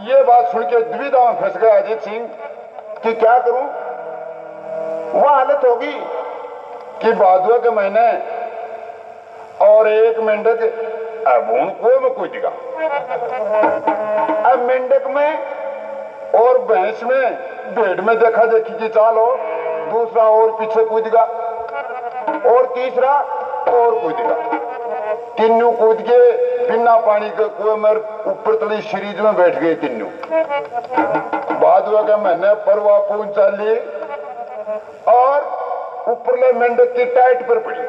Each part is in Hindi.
ये बात सुन के दुविधा में फंस गया अजीत सिंह कि क्या करूं। वह हालत होगी कि भादुआ के महीने और एक मेंढक अब उनको में कोई दिखा, अब मेंढक में और भैंस में भेड़ में देखा देखी की चाल हो, दूसरा और पीछे कूद गया और तीसरा और कूद गया, तीनों कूद के बिना पानी के कुएं में ऊपर तली सीरीज में बैठ गए तीनों। भादुआ के महीने परवा पूंछ चाली और ऊपरले मेंढक की टाइट पर पड़ी।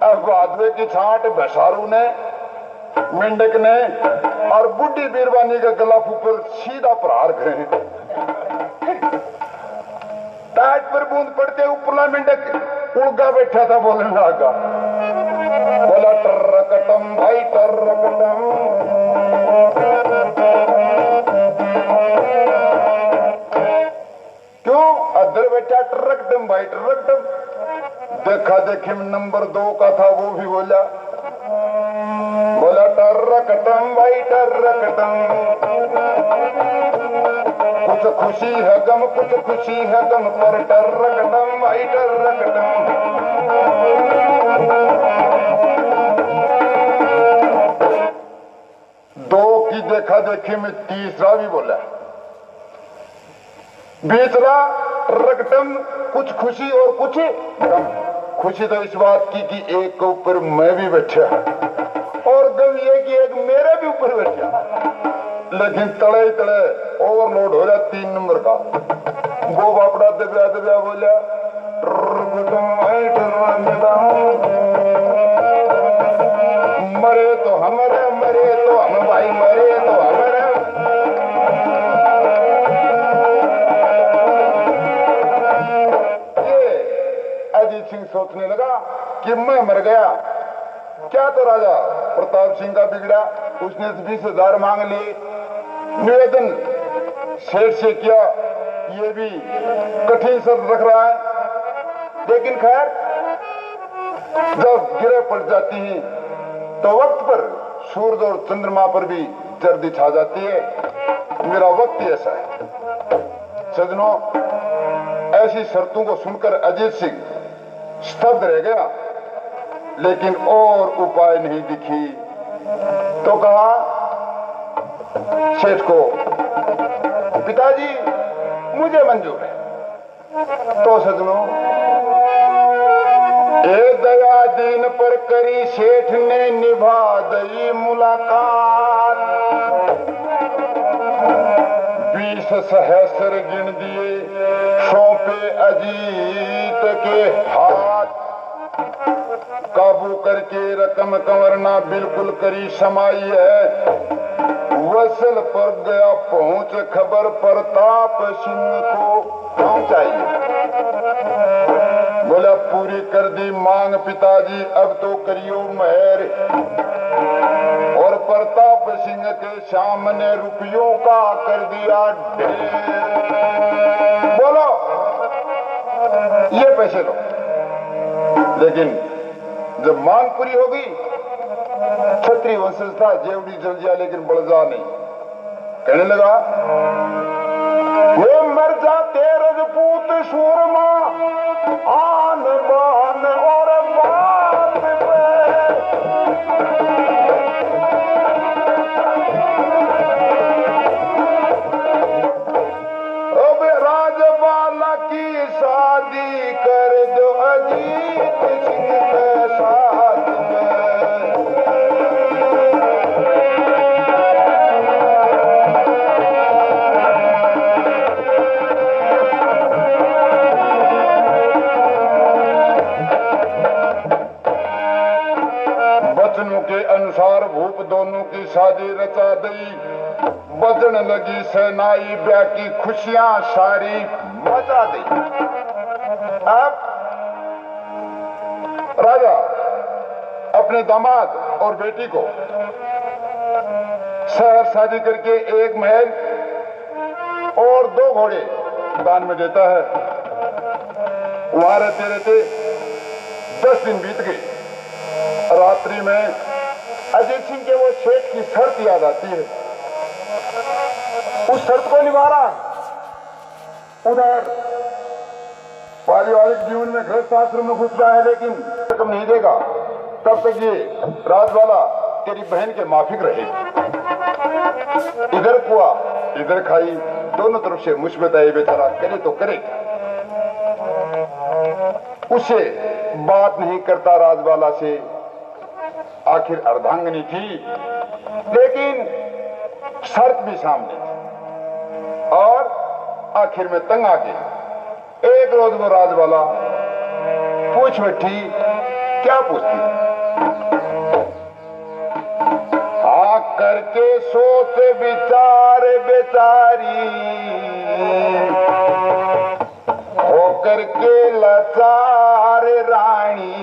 अब भादुए की छांट भैसारू ने, मेंढक ने और बुढ़ी बीरबानी का गला ऊपर सीधा प्रहार करे। टाइट पर बूंद पड़ते ऊपरला मेंढक उड़गा बैठा था, बोलने लगा, बोला टर्रकटम भाई टर्रकटम। क्यों अदर बैठा टर्रकटम भाई टर्रकटम। देखा देखी नंबर 2 का था, वो भी बोला टर्रकटम भाई टर्रकटम। कुछ खुशी है गम, कुछ खुशी है गम पर टर्रकटम भाई टर्रकटम। दो की देखा देखी में तीसरा भी बोला, बीसरा रकटम कुछ खुशी और कुछ गम। खुशी तो इस बात की कि एक के ऊपर मैं भी बैठा और गम ये कि एक मेरे भी ऊपर बैठा, लेकिन तड़े तड़े ओवरलोड हो रहा 3 नंबर का। वो बापड़ा दबिया दबिया बोला मरे तो हमारे, मरे तो हम भाई, मरे तो हमारे। ये अजीत सिंह सोचने लगा कि मैं मर गया क्या, तो राजा प्रताप सिंह का बिगड़ा, उसने 20,000 मांग लिए, निवेदन सेठ से किया, ये भी कठिन शर्त रख रहा है। लेकिन खैर जब गिरे पड़ जाती हैं तो वक्त पर सूरज और चंद्रमा पर भी जर्दी छा जाती है। मेरा वक्त ही ऐसा है। सजनों, ऐसी शर्तों को सुनकर अजीत सिंह स्तब्ध रह गया, लेकिन और उपाय नहीं दिखी। तो कहा सेठ को, पिताजी मुझे मंजूर है। तो सजनों, ए दया दीन पर करी सेठ ने निभा दई मुलाकात। 20 सहस्र गिन दिए सौंपे अजीत के हाथ। काबू करके रकम कंवरना बिल्कुल करी समाई है। वसल पर गया पहुंच खबर प्रताप सिंह को पहुंचाई। बोला पूरी कर दी मांग पिताजी, अब तो करियो मेहर। और प्रताप सिंह के सामने रुपयों का कर दिया ढेर। बोलो ये पैसे लो। लेकिन जब मांग पूरी होगी, क्षत्रिय वंशज था, जेवड़ी जल गया लेकिन बड़जा नहीं। कहने लगा, वे मर जाते रजपूत सूरमा, आन बान और बात पे। अब राजबाला की शादी कर दो अजीत सिंह के साथ में। वचनों के अनुसार भूप दोनों की शादी रचा दई। बजन लगी सेनाई, ब्याह की खुशियां सारी मचा दी। अब राजा अपने दामाद और बेटी को शहर शादी करके 1 महल और 2 घोड़े दान में देता है। वहां रहते रहते 10 दिन बीत गए। रात्रि में अजीत सिंह के वो सेठ की शर्त याद आती है। उस शर्त को निभाना उधर पारिवारिक जीवन में गृहस्थ आश्रम में घुस रहा है, लेकिन रकम नहीं देगा तब तक ये राजवाला तेरी बहन के माफिक रहेगी। इधर कुआ इधर खाई, दोनों तरफ से मुझ बताए बेचारा करे तो करे। उसे बात नहीं करता राजवाला से। आखिर अर्धांगिनी थी, लेकिन शर्त भी सामने थी और आखिर में तंग आ गई। एक रोज वो राजवाला पूछ बैठी, क्या पूछती? हाँ करके सोच विचार बेचारी, हो करके लाचार रानी,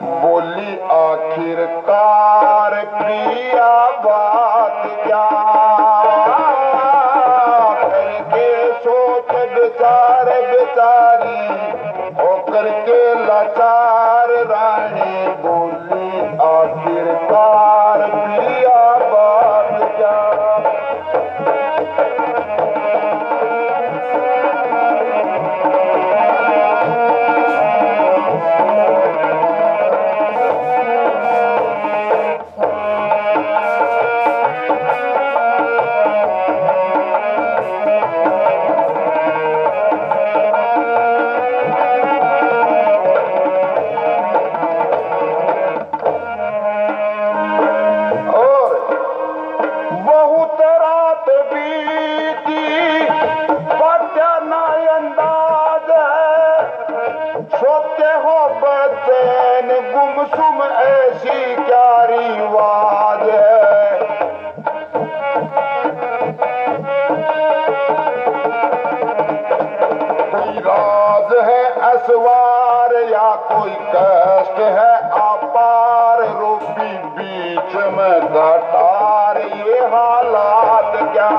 बोली आखिरकार प्रिया बात क्या? करके सोच विचार बेचारी, हो करके लाचार रानी, बोली आखिरकार प्रिया बात क्या? गुमसुम ऐसी क्या रिवाज है? कोई राज है असवार या कोई कष्ट है अपार, रूपी बीच में गटार, ये हालात क्या?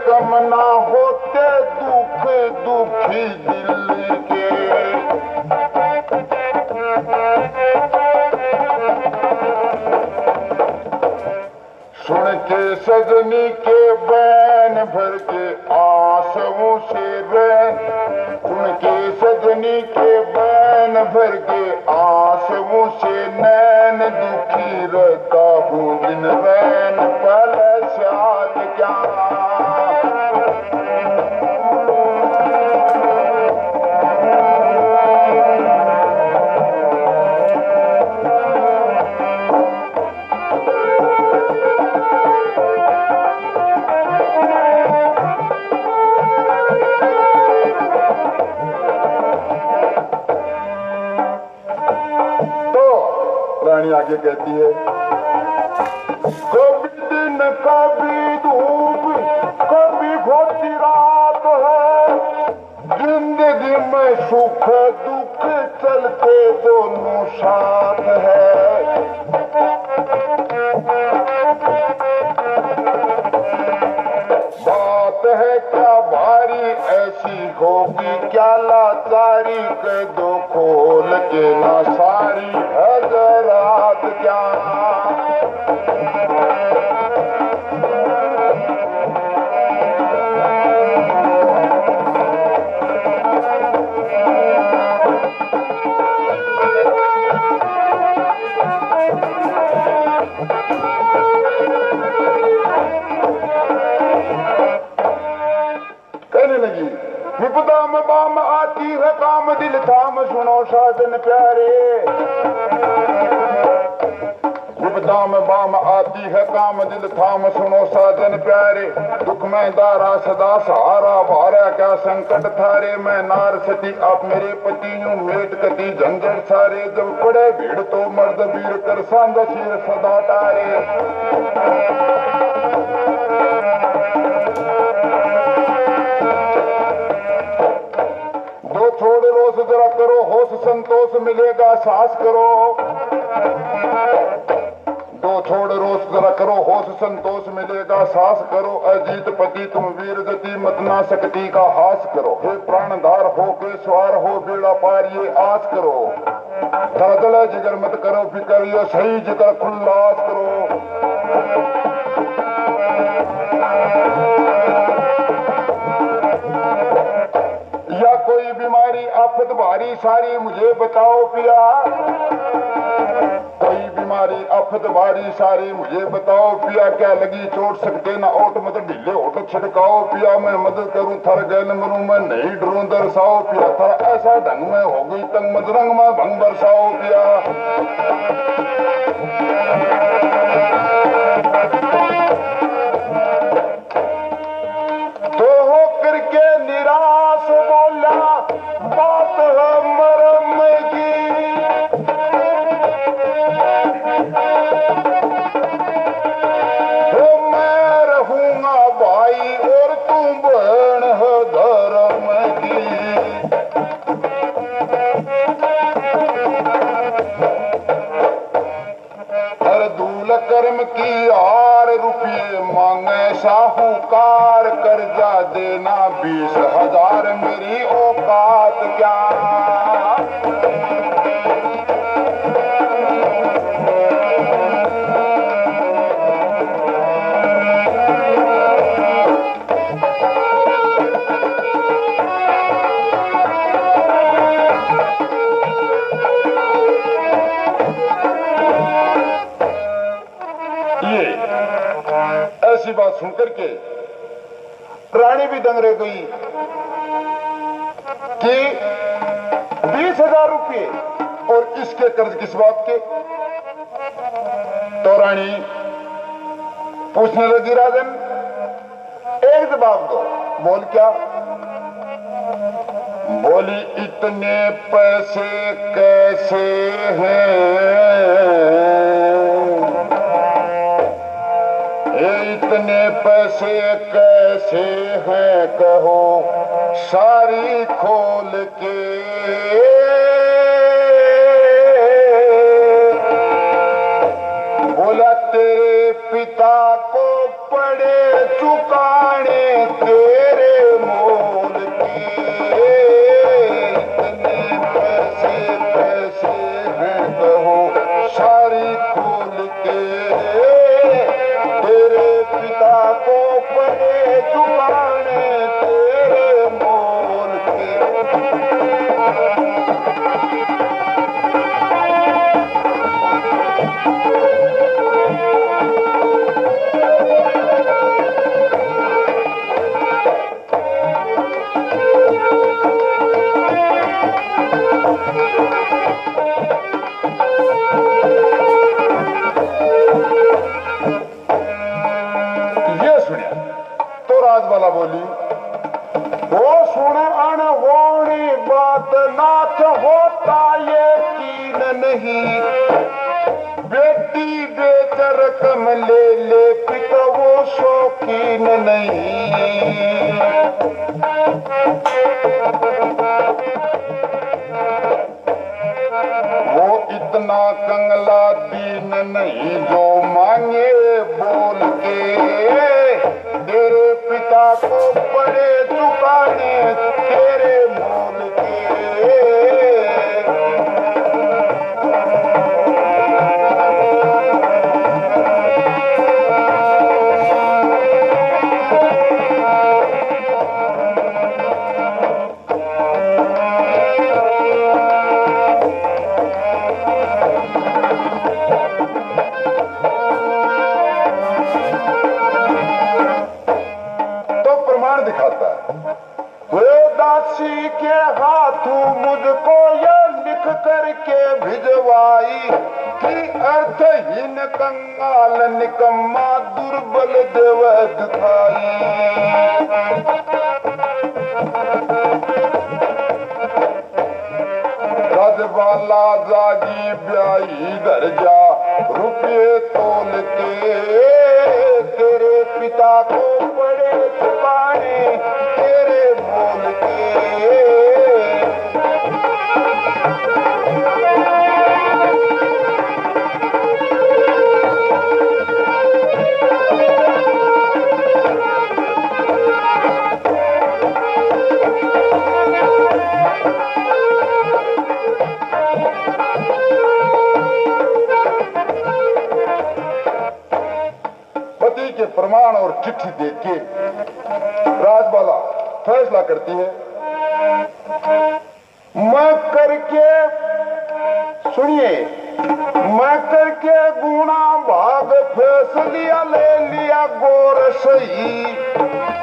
कम ना होते दुख दुखी दिल के, सुन के सजनी के बैन भर के आंसुओं से रैन, सुन के सजनी के बैन भर के आंसुओं से नैन, दुखी रहता हूँ दिन रैन पल साथ क्या? रानी आगे कहती है, कभी दिन कभी धूप कभी घोटी रात है, जिंदगी में सुख दुख चलते दोनों साथ है। बात है क्या भारी ऐसी होगी क्या लाचारी, कह दो खोल के ना सारी हजरात क्या? कहने लगी, विपदा में बाम आती है काम दिल थाम सुनो साजन प्यारे। विपदा में बाम आती है काम दिल थाम सुनो साजन प्यारे। दुख में दारा सदा सहारा भारा क्या संकट थारे। मैं नार सती आप मेरे पति यूं मेट कती झंझट सारे। जब पड़े भीड़ तो मर्द वीर कर सांद सिर सदा तारे। दो छोड़ रोस जरा करो होश संतोष मिलेगा साहस करो। दो छोड़ रोस जरा करो होश संतोष मिलेगा साहस करो। अजीत पति तुम वीर गति मत ना सकती का हास करो। हे प्राणधार हो के स्वार हो बेड़ा पार ये आस करो। धड़धड़ जिगर मत करो फिकर यो सही जिगर खुल्लास करो। या कोई बीमारी आफत भारी सारी मुझे बताओ पिया। कोई बीमारी आफत भारी सारी मुझे बताओ पिया। क्या लगी चोट सकते ना ओट मत ढीले ओट छिड़काओ पिया। मैं मदद करूं थर गैल मरूं मैं नहीं डरूं दर्शाओ पिया। थर ऐसा ढंग में हो गई तंग मदरंग में भंग बरसाओ पिया। तो हो करके निराश बोला बात है मरम की। तो मैं रहूंगा भाई और तू बहन है धर्म की। हर दूल कर्म की 8 रुपये मांगे साहूकार। कर्जा देना 20,000 मेरी औकात क्या। ये ऐसी बात सुनकर के रानी भी दंग रह गई कि 20,000 रुपये और इसके कर्ज किस बात के। तो रानी पूछने लगी राजन एक जवाब दो। बोल क्या। बोली इतने पैसे कैसे हैं। इतने पैसे कैसे हैं कहो सारी खोल के। बोला तेरे पिता को पड़े चुकाने तेरे मोल के। इतने पैसे कैसे हैं कहो सारी खोल के। तेरे पिता को पड़े चुकाने तेरे मोल के। वाला बोली वो सुन अनहोनी बात नाथ होता ये कीन नहीं। बेटी बेच रकम ले ले पिता वो शौकीन नहीं। वो इतना कंगला दीन नहीं जो मांगे बोल के। तेरे पिता को पड़े चुकाने तेरे मोल के। दिखाता है वो दासी दवाई की अर्थहीन कंगाल निकम्मा दुर्बल देव दिखाई। रजवाला जागी ब्याई दर जा रुपये तोल के तेरे पिता को बड़े चुकाने तेरे मोल के। के प्रमाण और चिट्ठी देख के राजबाला फैसला करती है, मैं करके सुनिए, मैं करके गुना भाग फैसलिया ले लिया गौर सही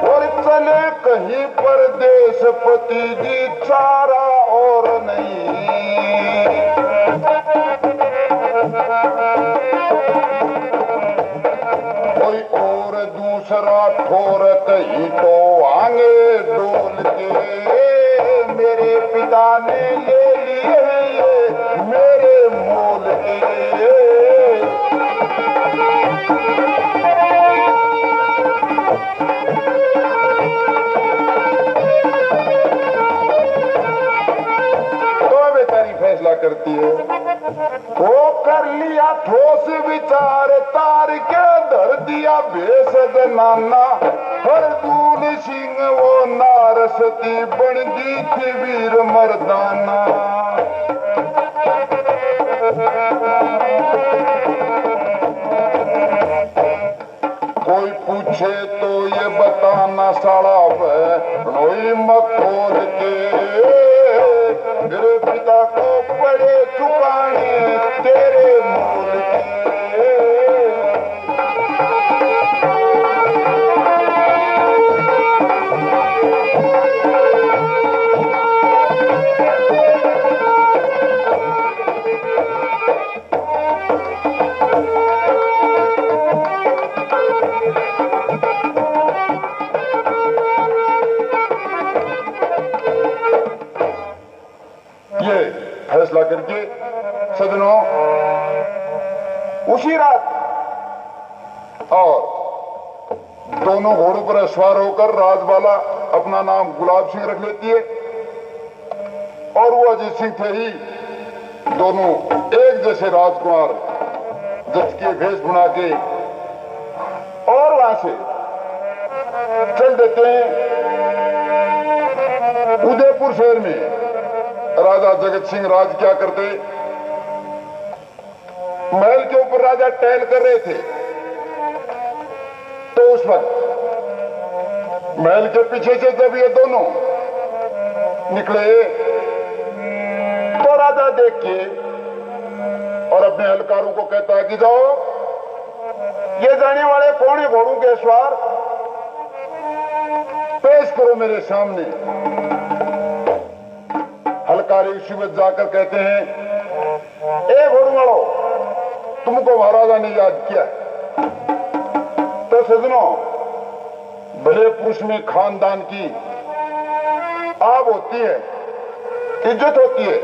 और चले कहीं परदेश पति जी चारा और नहीं। कोई और दूसरा ठोर कहीं तो आगे डोल के मेरे पिता ने ले लिए हैं ये मेरे मोल के। तो बेचारी फैसला करती है, वो कर लिया ठोस विचार तार के धर दिया भेष नाना हरदूल सिंह वो नारसती बन गई थी वीर मर्दाना। कोई पूछे तो ये बताना साड़ा नोई मखोल के मेरे पिता को बड़े चुकाने तेरे मोल के। फैसला करके सदनों उसी रात और दोनों घोड़ों पर सवार होकर राजबाला अपना नाम गुलाब सिंह रख लेती है और वो अजीत सिंह थे ही दोनों एक जैसे राजकुमार जज के भेष बना के और वहां से चल देते हैं उदयपुर शहर में। राजा जगत सिंह राज क्या करते, महल के ऊपर राजा टहल कर रहे थे तो उस वक्त महल के पीछे से जब ये दोनों निकले तो राजा देख के और अपने हलकारों को कहता है कि जाओ ये जाने वाले कौन है घोड़ों के सवार पेश करो मेरे सामने। हलकारी उसी वक्त जाकर कहते हैं ए घोड़ू वालों तुमको महाराजा ने याद किया। तो सजनों भले पुरुष में खानदान की आब होती है इज्जत होती है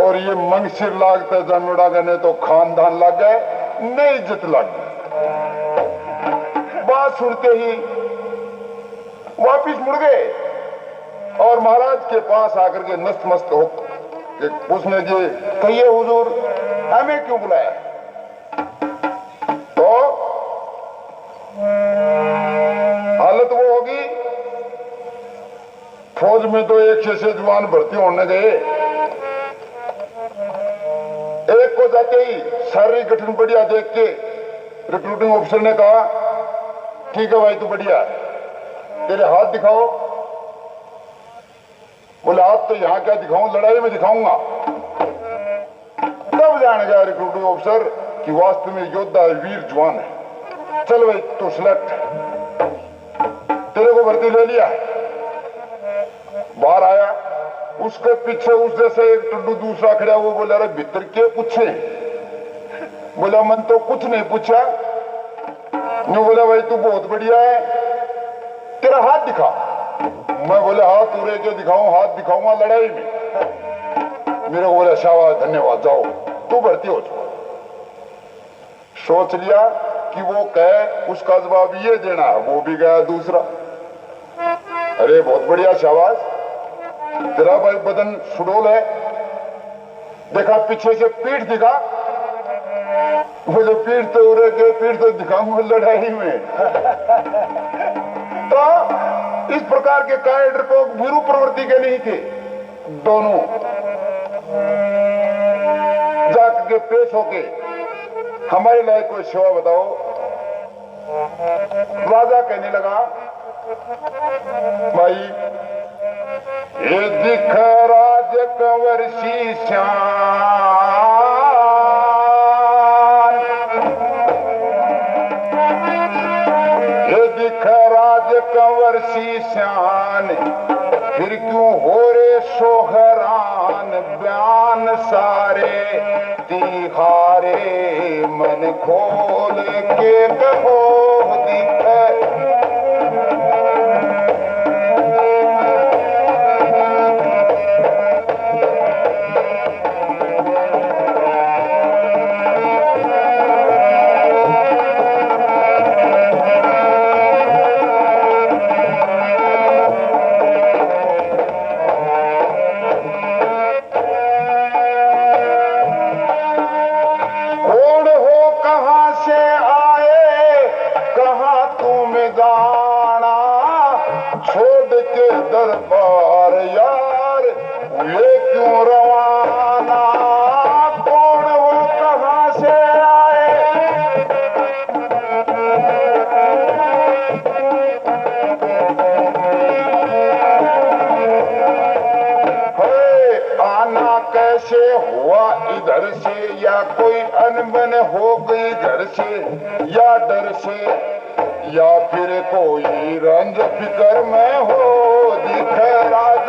और ये मंगसिर लागता जनोड़ा गने तो खानदान लग गए नहीं इज्जत लग गई। बात सुनते ही वापिस मुड़ गए और महाराज के पास आकर के नतमस्तक हो पूछने लगे कहिए हुजूर हमें क्यों बुलाया। तो हालत वो होगी फौज में तो 100 जवान भर्ती होने गए, एक को जाते ही शारीरिक गठन बढ़िया देख के रिक्रूटिंग ऑफिसर ने कहा ठीक है भाई तू बढ़िया तेरे हाथ दिखाओ। बोले हाथ तो यहां क्या दिखाऊं लड़ाई में दिखाऊंगा। तब जान गया रिक्रूटिंग ऑफिसर कि वास्तव में योद्धा है वीर जवान है। चल भाई तू सिलेक्ट तेरे को भर्ती ले लिया। बाहर आया उसके पीछे उस जैसे एक टुड्डू दूसरा खड़ा, वो बोला अरे भीतर के पूछे? बोला मन तो कुछ नहीं पूछा। न्यू बोला भाई तू बहुत बढ़िया है, तेरा हाथ दिखा। मैं बोले हाथ उड़े के दिखाऊं? हाथ दिखाऊंगा लड़ाई में? मेरे को बोला शाबाश धन्यवाद, जाओ तू भर्ती हो जाओ। सोच लिया कि वो कहे उसका जवाब ये देना है, वो भी गया दूसरा। अरे बहुत बढ़िया शाबाश, तेरा भाई बदन सुडोल है। देखा पीछे से पीठ दिखा। बोले पीठ तो उड़े के, पीठ तो दिखाऊंगा लड़ाई में। तो इस प्रकार के काय डरपोक भीरू प्रवृत्ति के नहीं थे दोनों। जाके पेश होके हमारे लायक कोई सेवा बताओ। राजा कहने लगा भाई ये दिख राज कंवर शीशान, ये दिख राज कंवर शीशान, फिर क्यों हो रे सोहरान? बयान सारे तिहारे मन खोल के कहो दिख। दरबार यार ये क्यों रवाना? कौन हो कहां से आए? आना कैसे हुआ इधर से? या कोई अनबन हो गई घर से, या डर से, या फिर कोई रंज फिकर में हो? दिख राज